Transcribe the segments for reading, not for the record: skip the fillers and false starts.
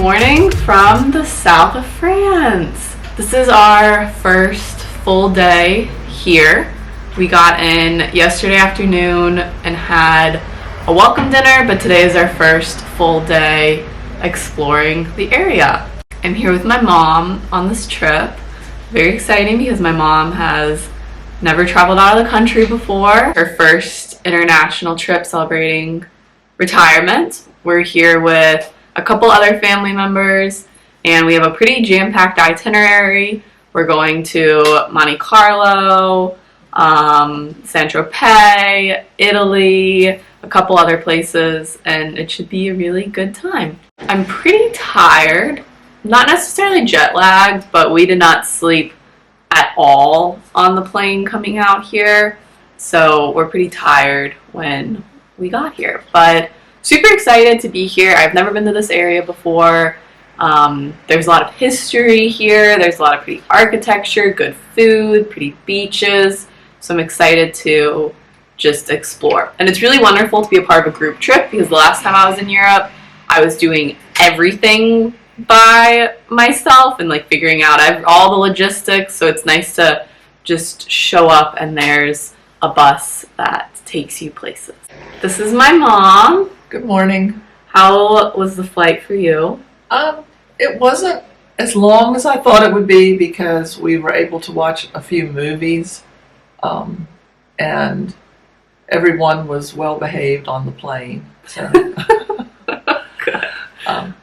morning from the south of France. This is our first full day here. We got in yesterday afternoon and had a welcome dinner, but today is our first full day exploring the area. I'm here with my mom on this trip. Very exciting because my mom has never traveled out of the country before. Her first international trip celebrating retirement. We're here with a couple other family members and we have a pretty jam-packed itinerary. We're going to Monte Carlo, Saint-Tropez, Italy, a couple other places, and it should be a really good time. I'm pretty tired, not necessarily jet lagged, but we did not sleep at all on the plane coming out here, so we're pretty tired when we got here, but super excited to be here. I've never been to this area before. There's a lot of history here. There's a lot of pretty architecture, good food, pretty beaches. So I'm excited to just explore. And it's really wonderful to be a part of a group trip because the last time I was in Europe, I was doing everything by myself and like figuring out all the logistics. So it's nice to just show up and there's a bus that takes you places. This is my mom. Good morning. How was the flight for you? It wasn't as long as I thought it would be because we were able to watch a few movies, and everyone was well behaved on the plane. So,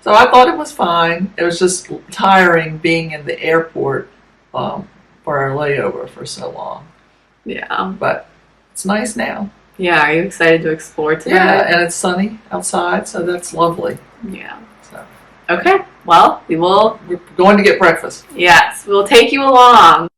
so I thought it was fine. It was just tiring being in the airport for our layover for so long. Yeah. But it's nice now. Yeah, are you excited to explore today? Yeah, and it's sunny outside, so that's lovely. Yeah. So. Okay, well, We're going to get breakfast. Yes, we'll take you along.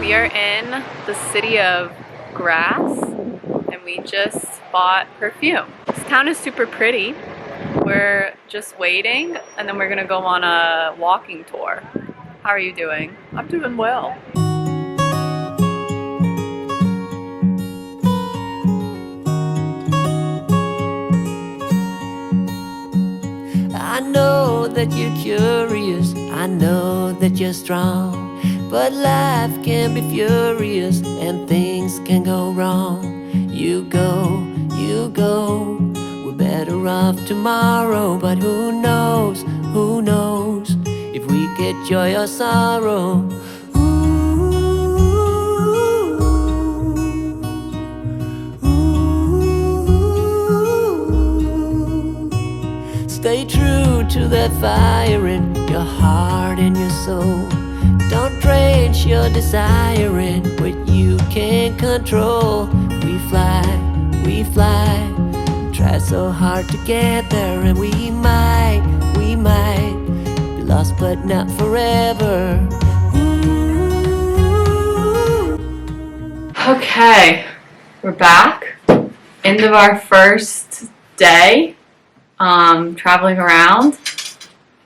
We are in the city of Grasse and we just bought perfume. This town is super pretty. We're just waiting and then we're gonna go on a walking tour. How are you doing? I'm doing well. I know that you're curious, I know that you're strong, but life can be furious and things can go wrong. You go, we're better off tomorrow, but who knows if we get joy or sorrow. Stay true to that fire in your heart and your soul. Don't drench your desire in what you can't control. We fly, try so hard to get there, and we might be lost but not forever. Okay, we're back. End of our first day traveling around.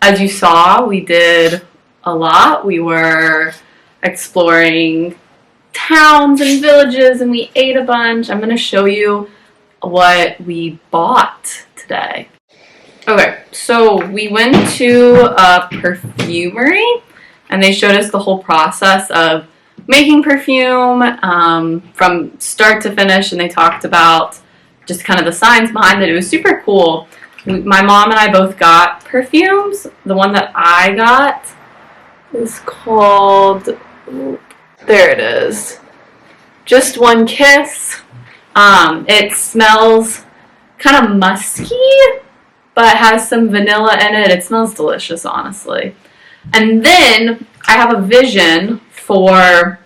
As you saw, we did a lot. We were exploring towns and villages and we ate a bunch. I'm going to show you what we bought today. Okay, so we went to a perfumery and they showed us the whole process of making perfume from start to finish, and they talked about just kind of the science behind it. It was super cool. My mom and I both got perfumes. The one that I got is called, there it is, Just One Kiss. It smells kind of musky, but has some vanilla in it. It smells delicious, honestly. And then I have a vision for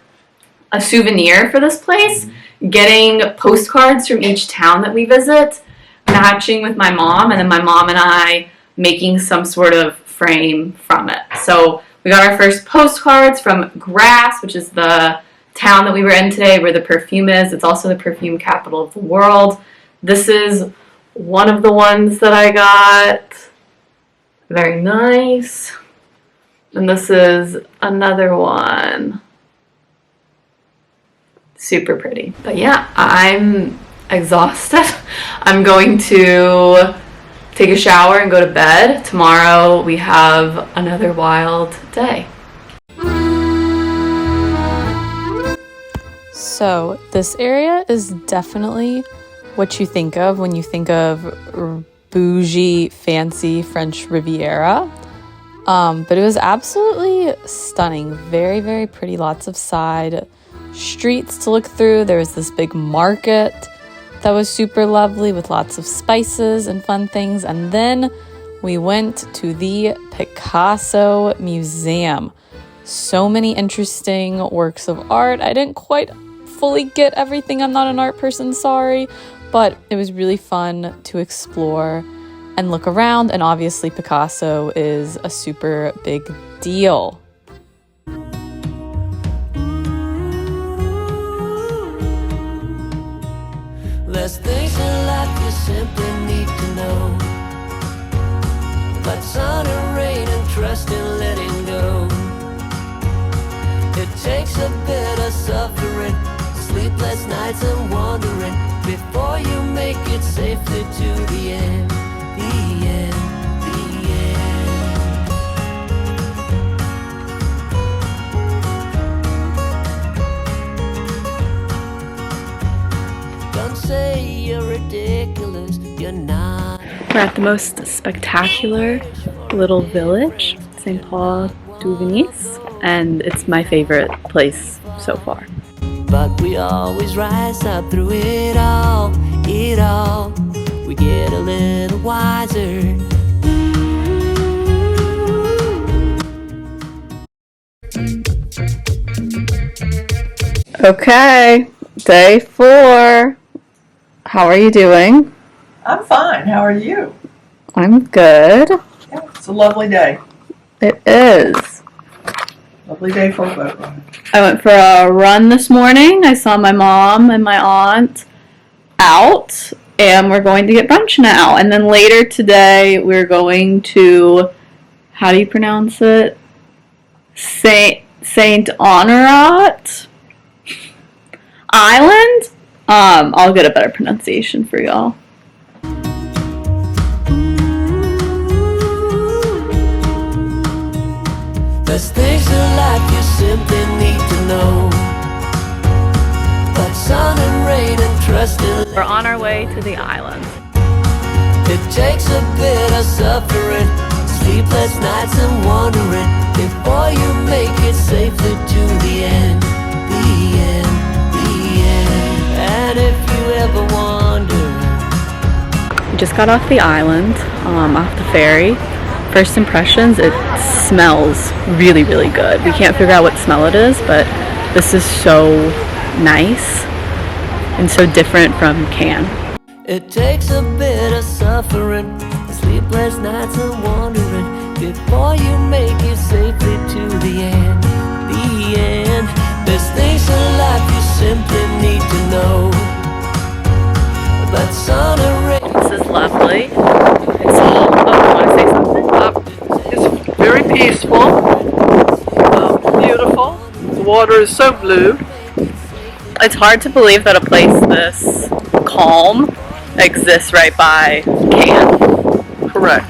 a souvenir for this place, getting postcards from each town that we visit, matching with my mom, and then my mom and I making some sort of frame from it. So we got our first postcards from Grasse, which is the town that we were in today where the perfume is. It's also the perfume capital of the world. This is one of the ones that I got. Very nice. And this is another one. Super pretty. But yeah, I'm exhausted. I'm going to take a shower and go to bed. Tomorrow we have another wild day. So this area is definitely what you think of when you think of bougie, fancy French Riviera. But it was absolutely stunning. Very, very pretty. Lots of side streets to look through. There was this big market that was super lovely with lots of spices and fun things. And then we went to the Picasso Museum. So many interesting works of art. I didn't quite fully get everything. I'm not an art person, sorry. But it was really fun to explore and look around. And obviously Picasso is a super big deal. There's things in life you simply need to know. But sun and rain and trust in letting go. It takes a bit of suffering, sleepless nights and wandering, before you make it safely to the end, the end, the end. Don't say you're ridiculous, you're not. We're at the most spectacular little village, Saint Paul de Vence, and it's my favorite place so far. But we always rise up through it all, it all. We get a little wiser. Okay, day 4. How are you doing? I'm fine. How are you? I'm good. Yeah, it's a lovely day. It is. Lovely day for a boat ride. I went for a run this morning. I saw my mom and my aunt out, and we're going to get brunch now. And then later today, we're going to, how do you pronounce it? Saint Honorat Island. I'll get a better pronunciation for y'all. There's things in life you simply need to know. But sun and rain and trust in. We're on our way to the island. It takes a bit of suffering, sleepless nights and wandering, before you make it safely to the end, the end, the end. And if you ever wonder. We just got off the island, off the ferry. First impressions, it smells really, really good. We can't figure out what smell it is, but this is so nice and so different from Cannes. It takes a bit of suffering, sleepless nights and wandering, before you make it safely to the end, the end. There's things in life you simply need to know. But sun and rain. This is lovely. It's all, you want to say something? It's very peaceful, beautiful. The water is so blue. It's hard to believe that a place this calm exists right by Cannes. Correct.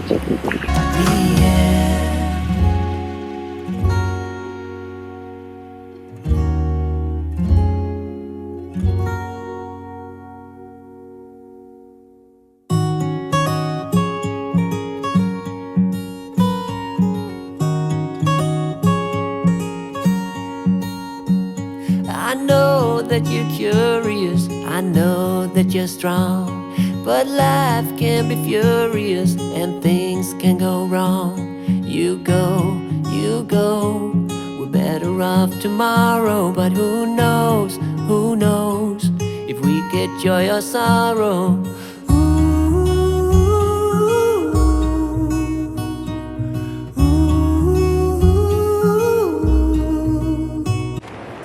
I know that you're curious, I know that you're strong. But life can be furious and things can go wrong. You go, we're better off tomorrow. But who knows if we get joy or sorrow.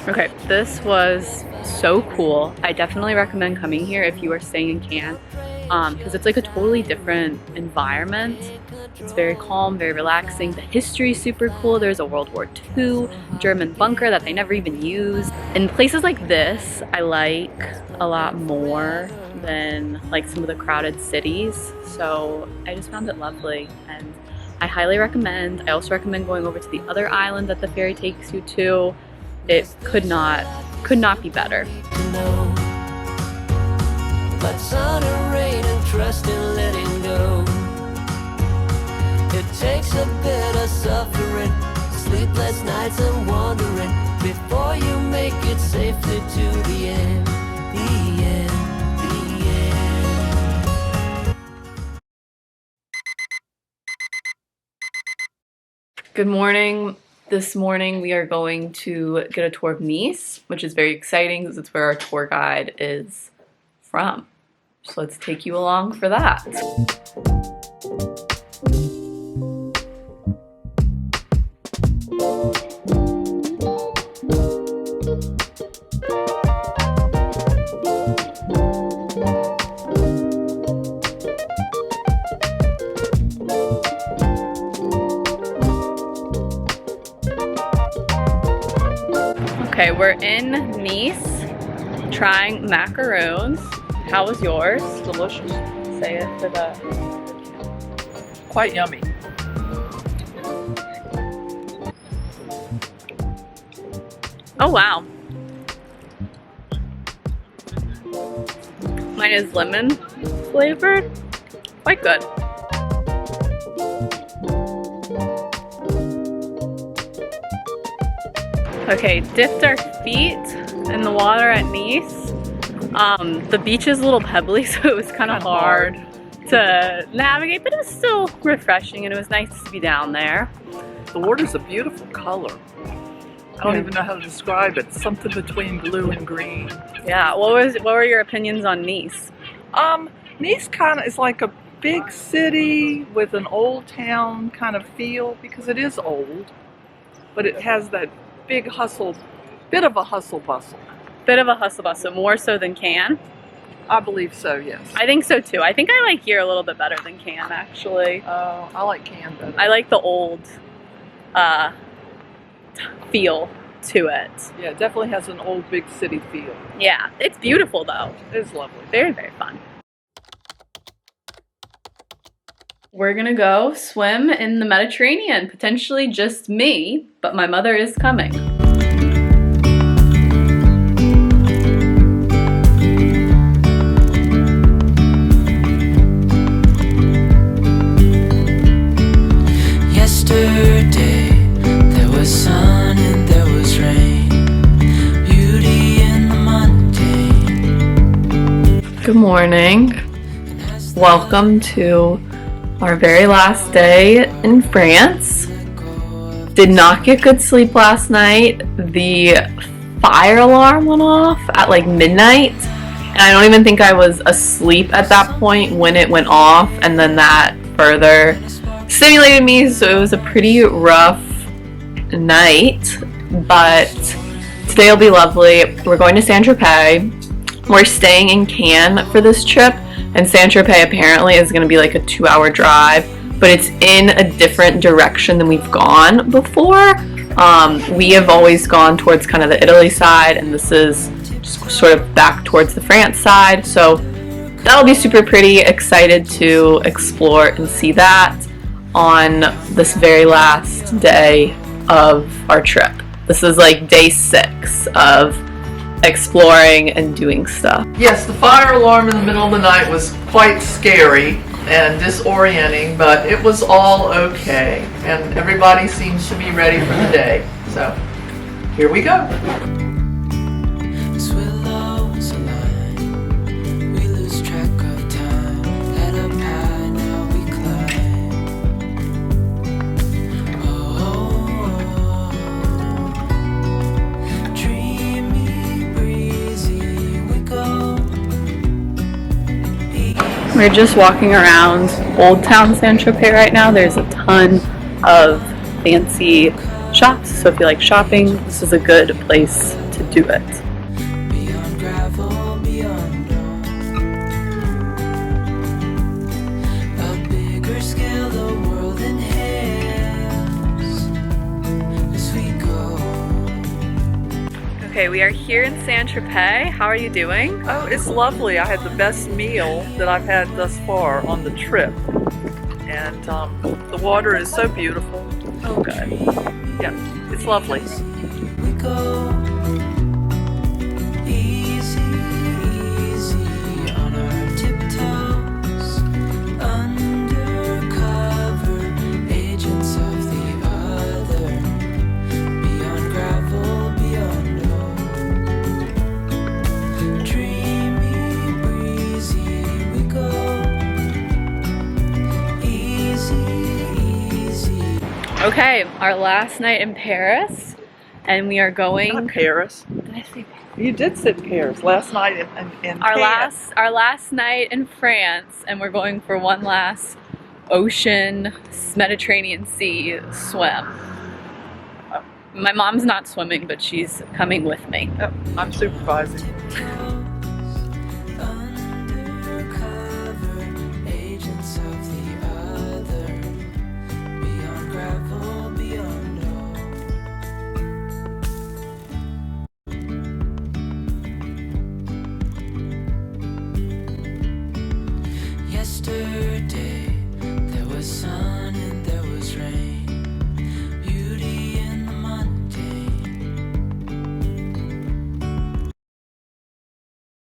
Okay, this was so cool. I definitely recommend coming here if you are staying in Cannes, because it's like a totally different environment. It's very calm, very relaxing. The history is super cool. There's a World War II German bunker that they never even used. And places like this I like a lot more than like some of the crowded cities. So I just found it lovely and I highly recommend. I also recommend going over to the other island that the ferry takes you to. It could not be better. But sun and rain and trust in letting go. It takes a bit of suffering, sleepless nights and wandering, before you make it safely to the end, the end, the end. Good morning. This morning we are going to get a tour of Nice, which is very exciting because it's where our tour guide is from. So let's take you along for that. Okay, we're in Nice trying macaroons. How was yours? Delicious. Say it for the... Quite yummy. Oh wow. Mine is lemon flavored. Quite good. Okay, dipped our feet in the water at Nice. The beach is a little pebbly, so it was kind of hard to navigate, but it was still refreshing and it was nice to be down there. The water's a beautiful color. I don't even know how to describe it. Something between blue and green. Yeah, what were your opinions on Nice? Nice kind of is like a big city with an old town kind of feel, because it is old, but it has that big hustle, bit of a hustle bustle. Bit of a hustle bustle, more so than Cannes? I believe so, yes. I think so too. I think I like here a little bit better than Cannes, actually. I like Cannes better. I like the old feel to it. Yeah, it definitely has an old big city feel. Yeah, it's beautiful though. It is lovely. Very, very fun. We're gonna go swim in the Mediterranean. Potentially just me, but my mother is coming. Yesterday there was sun and there was rain, beauty in the mundane. Good morning. Welcome to our very last day in France. Did not get good sleep last night. The fire alarm went off at like midnight, and I don't even think I was asleep at that point when it went off, and then that further stimulated me, so it was a pretty rough night, but today will be lovely. We're going to Saint-Tropez. We're staying in Cannes for this trip, and Saint-Tropez apparently is going to be like a 2-hour drive, but it's in a different direction than we've gone before. We have always gone towards kind of the Italy side, and this is sort of back towards the France side, so that'll be super pretty. Excited to explore and see that on this very last day of our trip. This is like day 6 of exploring and doing stuff. Yes, the fire alarm in the middle of the night was quite scary and disorienting, but it was all okay, and everybody seems to be ready for the day. So here we go. This will We're just walking around Old Town Saint-Tropez right now. There's a ton of fancy shops, so if you like shopping, this is a good place to do it. Beyond gravel, beyond a bigger scale, the world inhales as we go. Okay, we are here in Saint-Tropez. How are you doing? Oh, it's lovely. I had the best meal that I've had thus far on the trip. And the water is so beautiful. Oh, good. Yeah, it's lovely. We go easy, easy on our tiptoes, undercover agents of the other, beyond gravel, beyond dreamy, breezy. We go easy, easy. Okay, our last night in Paris, and we are going. Not Paris. Did I say Paris? You did sit Paris last night in Our Cannes. last night in France, and we're going for one last ocean, Mediterranean Sea swim. My mom's not swimming, but she's coming with me. Oh, I'm supervising. Undercover agents of the other, beyond gravel, beyond yesterday.